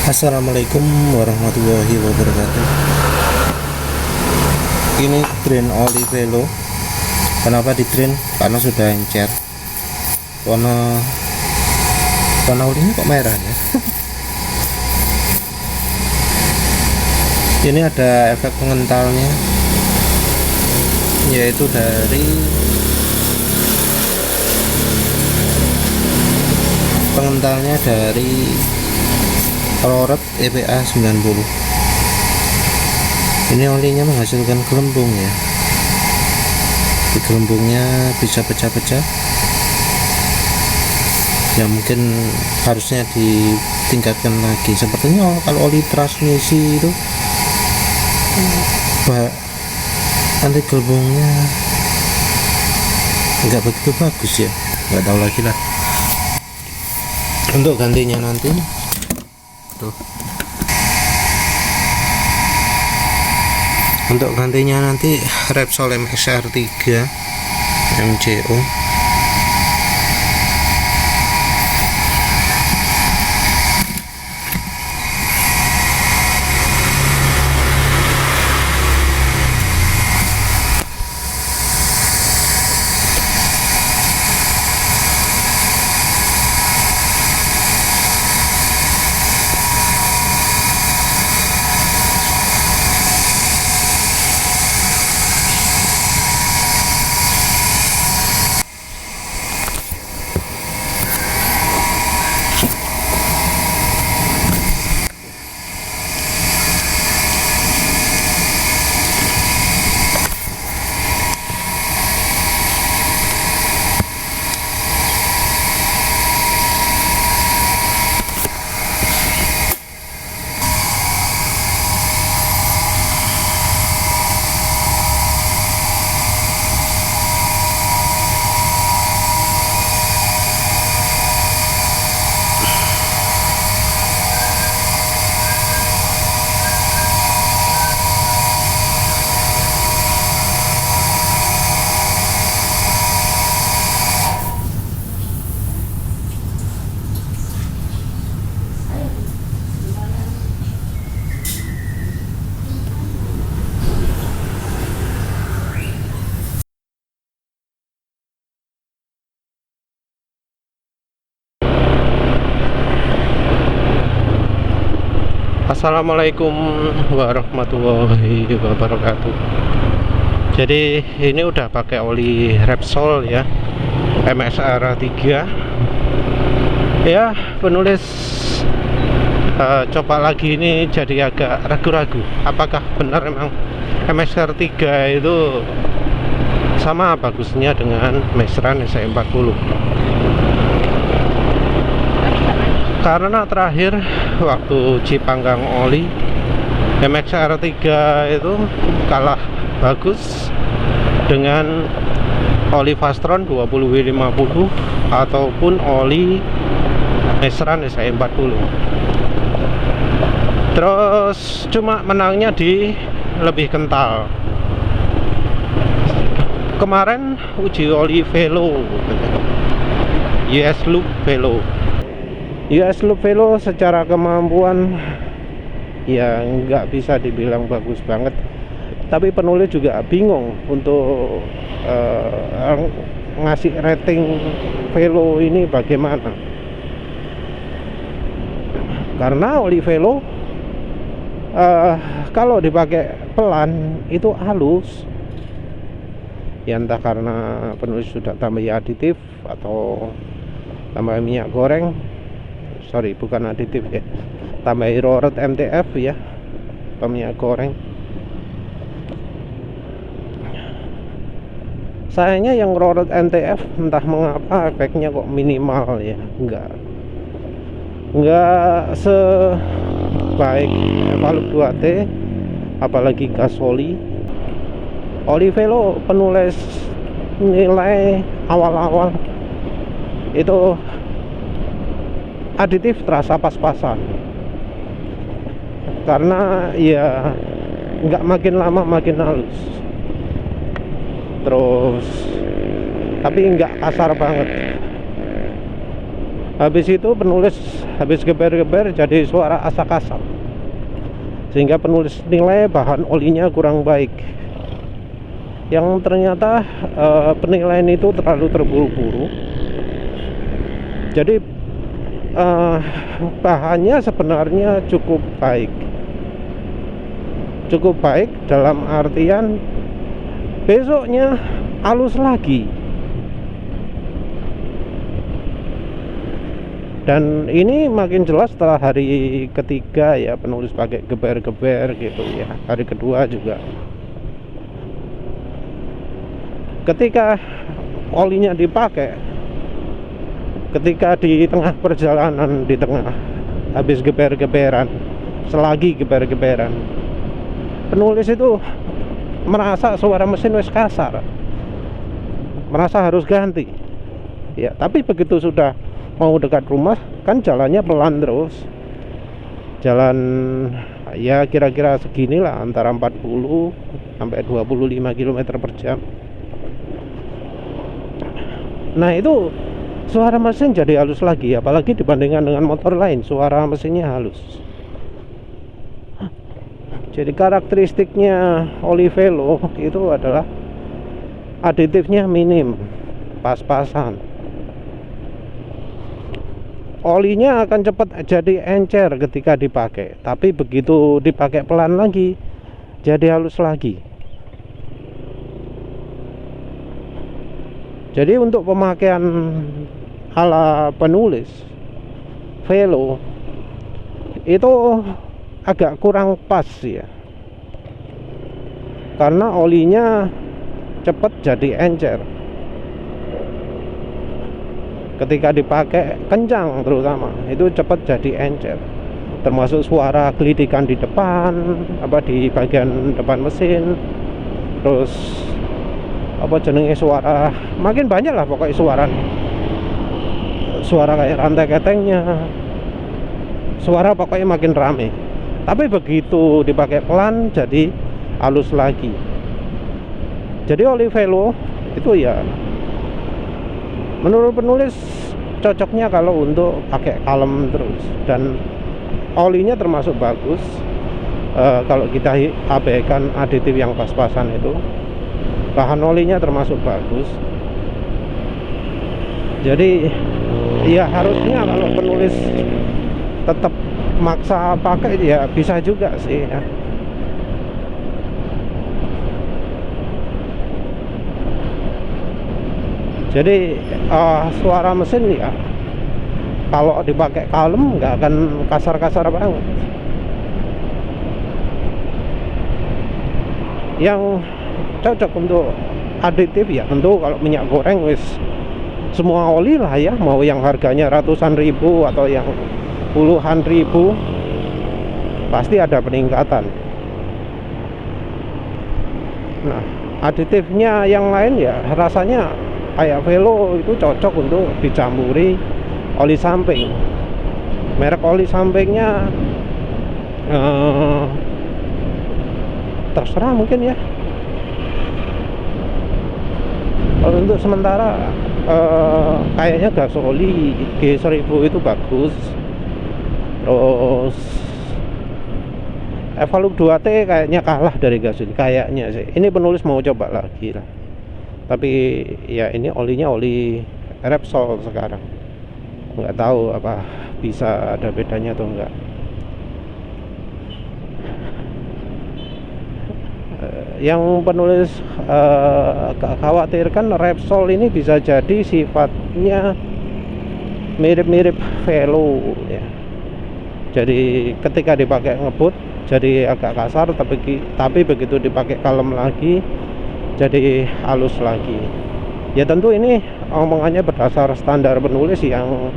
Assalamualaikum warahmatullahi wabarakatuh. Ini drain oli velo. Kenapa di drain? Karena sudah encer. Warna olinya kok merah ya? Ini ada efek pengentalnya, yaitu dari Roret EPA 90. Ini olinya menghasilkan gelembung ya. Di gelembungnya bisa pecah-pecah. Ya mungkin harusnya ditingkatkan lagi. Sepertinya kalau oli transmisi itu anti gelembungnya nggak begitu bagus ya. Nggak tahu lagi lah. Untuk gantinya nanti tuh. Untuk gantinya nanti Repsol MXR3 MCO. Assalamualaikum warahmatullahi wabarakatuh. Jadi ini udah pakai oli Repsol ya, MXR3 ya. Penulis coba lagi ini jadi agak ragu-ragu apakah benar memang MXR3 itu sama bagusnya dengan Mexran SE40. Karena terakhir waktu uji panggang oli MXR3 itu kalah bagus dengan oli Fastron 20W50 ataupun oli Mexran SE40. Terus cuma menangnya di lebih kental. Kemarin uji oli Velo US Loop Velo. US Loop Velo secara kemampuan ya nggak bisa dibilang bagus banget, tapi penulis juga bingung untuk ngasih rating Velo ini bagaimana, karena oli Velo kalau dipakai pelan itu halus ya, entah karena penulis sudah tambah aditif atau tambah minyak goreng. Sorry, bukan aditif ya, tambah Roret MTF ya, minyak goreng. Sayangnya yang Roret MTF entah mengapa efeknya kok minimal ya, enggak sebaik Evaluk 2T, apalagi gasoli. Oli Velo penulis nilai awal-awal itu aditif terasa pas-pasan, karena ya nggak makin lama makin halus. Terus tapi nggak kasar banget. Habis itu penulis habis geber-geber jadi suara asak-asak, sehingga penulis nilai bahan olinya kurang baik, yang ternyata penilaian itu terlalu terburu-buru. Jadi bahannya sebenarnya cukup baik dalam artian besoknya halus lagi. Dan ini makin jelas setelah hari ketiga ya, penulis pakai geber-geber gitu ya. Hari kedua juga. Ketika olinya dipakai, ketika di tengah perjalanan, di tengah habis geber-geberan, selagi geber-geberan, penulis itu merasa suara mesin wis kasar, merasa harus ganti. Ya, tapi begitu sudah mau dekat rumah, kan jalannya pelan terus, jalan ya kira-kira seginilah, antara 40 sampai 25 km per jam. Nah itu suara mesin jadi halus lagi, apalagi dibandingkan dengan motor lain, suara mesinnya halus. Jadi karakteristiknya oli Velo itu adalah aditifnya minim, pas-pasan. Olinya akan cepat jadi encer ketika dipakai, tapi begitu dipakai pelan lagi jadi halus lagi. Jadi untuk pemakaian ala penulis Velo itu agak kurang pas ya, karena olinya cepat jadi encer ketika dipakai kencang, terutama itu cepat jadi encer, termasuk suara gelidikan di depan, di bagian depan mesin, terus jenenge suara makin banyak lah pokoknya, suara kayak rantai ketengnya, suara pokoknya makin rame. Tapi begitu dipakai pelan jadi halus lagi. Jadi oli Velo itu ya menurut penulis cocoknya kalau untuk pakai kalem terus, dan olinya termasuk bagus. Kalau kita abaikan aditif yang pas-pasan itu, bahan olinya termasuk bagus. Jadi ya harusnya kalau penulis tetap maksa pakai ya bisa juga sih ya. Jadi suara mesin ya kalau dipakai kalem nggak akan kasar-kasar banget. Yang cocok untuk aditif ya tentu kalau minyak goreng wis semua oli lah ya, mau yang harganya ratusan ribu atau yang puluhan ribu, pasti ada peningkatan. Nah, aditifnya yang lain ya rasanya kayak Velo itu cocok untuk dicampuri oli samping. Merek oli sampingnya terserah mungkin ya. Kalau untuk sementara kayaknya Gasoli G1000 itu bagus. Terus Evolut 2T kayaknya kalah dari Gasoli, kayaknya sih. Ini penulis mau coba lagi lah. Tapi ya ini olinya oli Repsol sekarang, nggak tahu apa bisa ada bedanya atau enggak. Yang penulis khawatirkan Repsol ini bisa jadi sifatnya mirip-mirip Velo ya. Jadi ketika dipakai ngebut jadi agak kasar, tapi begitu dipakai kalem lagi jadi halus lagi. Ya tentu ini omongannya berdasar standar penulis yang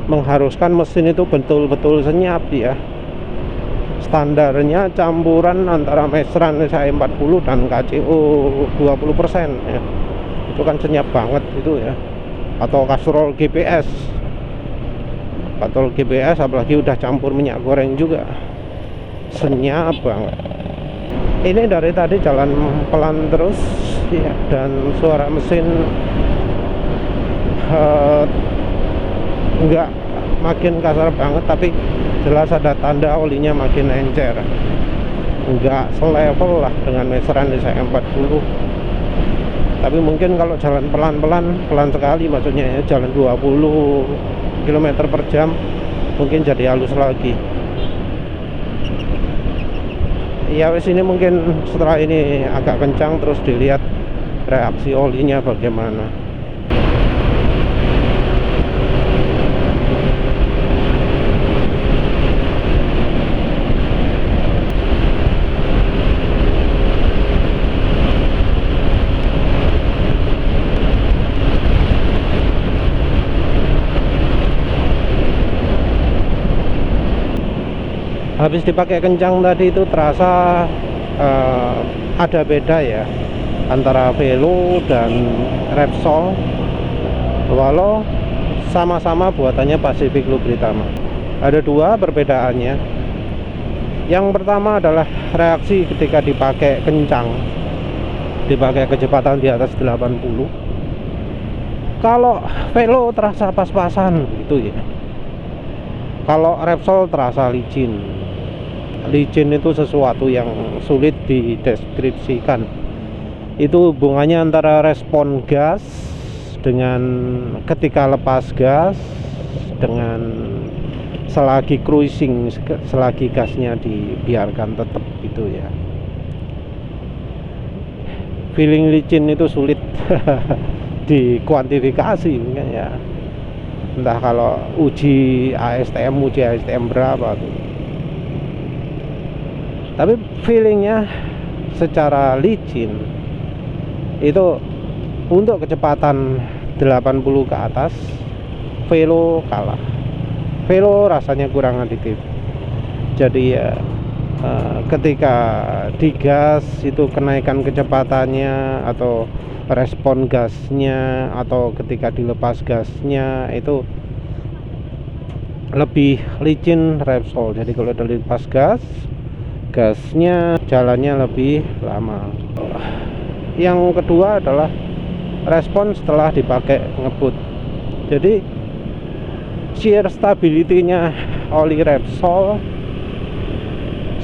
mengharuskan mesin itu betul-betul senyap ya. Standarnya campuran antara Mesran SI40 dan KCO 20% ya. Itu kan senyap banget itu ya. Atau Castrol GPS. Castrol GPS apalagi udah campur minyak goreng juga, senyap banget. Ini dari tadi jalan pelan terus ya, dan suara mesin nggak makin kasar banget, tapi jelas ada tanda olinya makin encer, nggak selevel lah dengan meteran DC40. Tapi mungkin kalau jalan pelan sekali, maksudnya ya, jalan 20 km per jam, mungkin jadi halus lagi. Ya wes, ini mungkin setelah ini agak kencang, terus dilihat reaksi olinya bagaimana. Habis dipakai kencang tadi itu terasa ada beda ya antara Velo dan Repsol, walau sama-sama buatannya Pacific Lubritama. Ada dua perbedaannya. Yang pertama adalah reaksi ketika dipakai kencang, dipakai kecepatan di atas 80. Kalau Velo terasa pas-pasan gitu ya. Kalau Repsol terasa licin. Licin itu sesuatu yang sulit dideskripsikan. Itu hubungannya antara respon gas dengan ketika lepas gas, dengan selagi cruising, selagi gasnya dibiarkan tetap gitu ya. Feeling licin itu sulit dikuantifikasi ya. Entah kalau uji ASTM berapa tuh. Tapi feelingnya secara licin itu untuk kecepatan 80 ke atas Velo kalah. Velo rasanya kurang aditif. Jadi ya ketika digas itu kenaikan kecepatannya atau respon gasnya, atau ketika dilepas gasnya itu lebih licin Repsol. Jadi kalau dilepas gasnya jalannya lebih lama. Yang kedua adalah respon setelah dipakai ngebut. Jadi shear stability-nya oli Repsol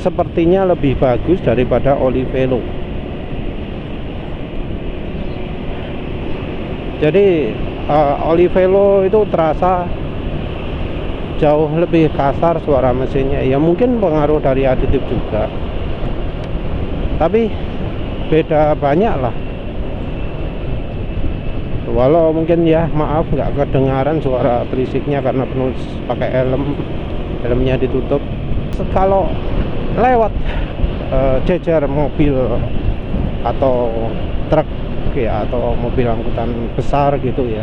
sepertinya lebih bagus daripada oli Velo. Jadi oli Velo itu terasa jauh lebih kasar suara mesinnya. Ya mungkin pengaruh dari aditif juga, tapi beda banyak lah. Walau mungkin ya maaf nggak kedengaran suara berisiknya karena penulis pakai helmnya ditutup. Kalau lewat jejer mobil atau truk ya, atau mobil angkutan besar gitu ya,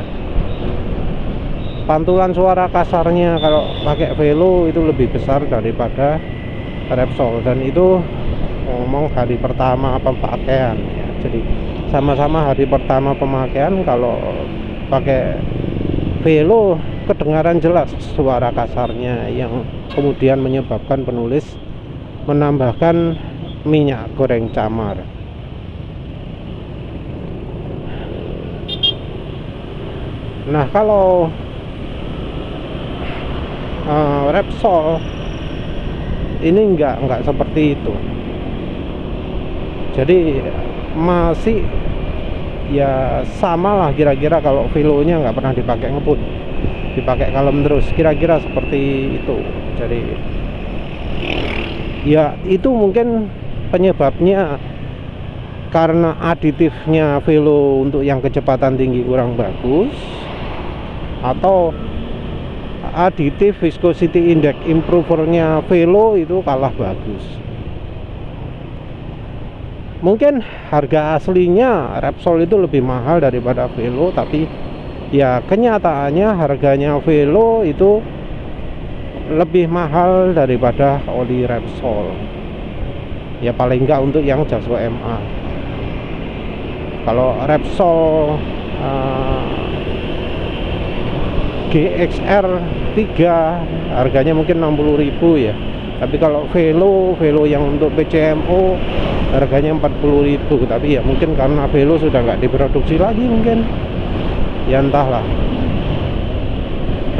pantulan suara kasarnya kalau pakai Velo itu lebih besar daripada Repsol. Dan itu ngomong hari pertama pemakaian ya. Jadi sama-sama hari pertama pemakaian, kalau pakai Velo kedengaran jelas suara kasarnya, yang kemudian menyebabkan penulis menambahkan minyak goreng camar. Nah, kalau Repsol ini enggak seperti itu. Jadi masih ya sama lah kira-kira. Kalau Velonya nggak pernah dipakai ngebut, dipakai kalem terus, kira-kira seperti itu. Jadi ya itu mungkin penyebabnya karena aditifnya Velo untuk yang kecepatan tinggi kurang bagus, atau aditif viscosity index improvernya Velo itu kalah bagus. Mungkin harga aslinya Repsol itu lebih mahal daripada Velo, tapi ya kenyataannya harganya Velo itu lebih mahal daripada oli Repsol. Ya paling enggak untuk yang Jasco MA. Kalau Repsol GXR 3 harganya mungkin 60.000 ya. Tapi kalau Velo yang untuk PCMO harganya 40.000. Tapi ya mungkin karena Velo sudah nggak diproduksi lagi mungkin. Ya entahlah.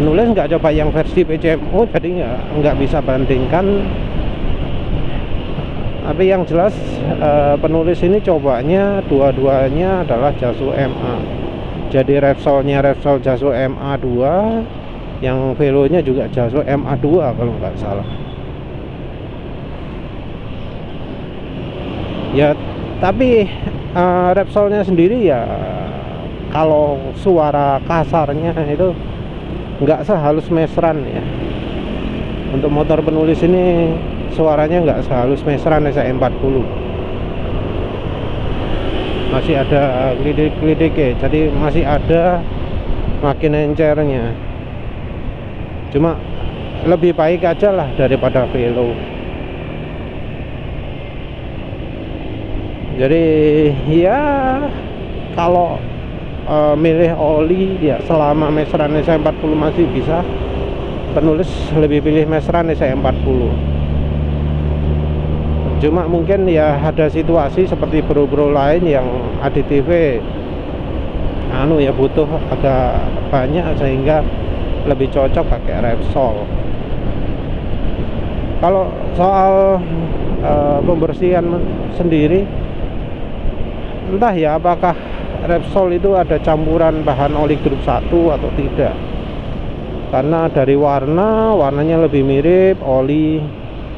penulis nggak coba yang versi PCMO, jadi nggak bisa bandingkan. Tapi yang jelas penulis ini cobanya dua-duanya adalah Yaesu MA. Jadi Repsolnya Repsol Yaesu MA2, yang velonya juga Yaesu MA2 kalau nggak salah. Ya, tapi Repsolnya sendiri ya, kalau suara kasarnya itu nggak sehalus Mesran ya. Untuk motor penulis ini suaranya nggak sehalus Mesran SE40, masih ada glidik-glidik ya, jadi masih ada makin encernya. Cuma lebih baik aja lah daripada Velo. Jadi ya kalau milih oli ya, selama Mesran SE40 masih bisa, penulis lebih pilih Mesran SE40. Cuma mungkin ya ada situasi seperti bro-bro lain yang ADTV ya butuh agak banyak, sehingga lebih cocok pakai Repsol. Kalau soal pembersihan sendiri, entah ya apakah Repsol itu ada campuran bahan oli grup 1 atau tidak, karena dari warnanya lebih mirip oli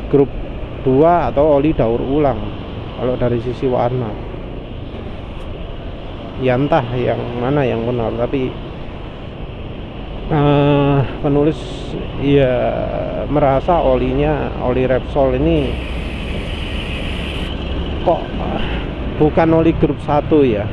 grup 2 atau oli daur ulang kalau dari sisi warna. Ya entah yang mana yang benar, tapi penulis ya merasa oli Repsol ini kok bukan oli grup 1 ya.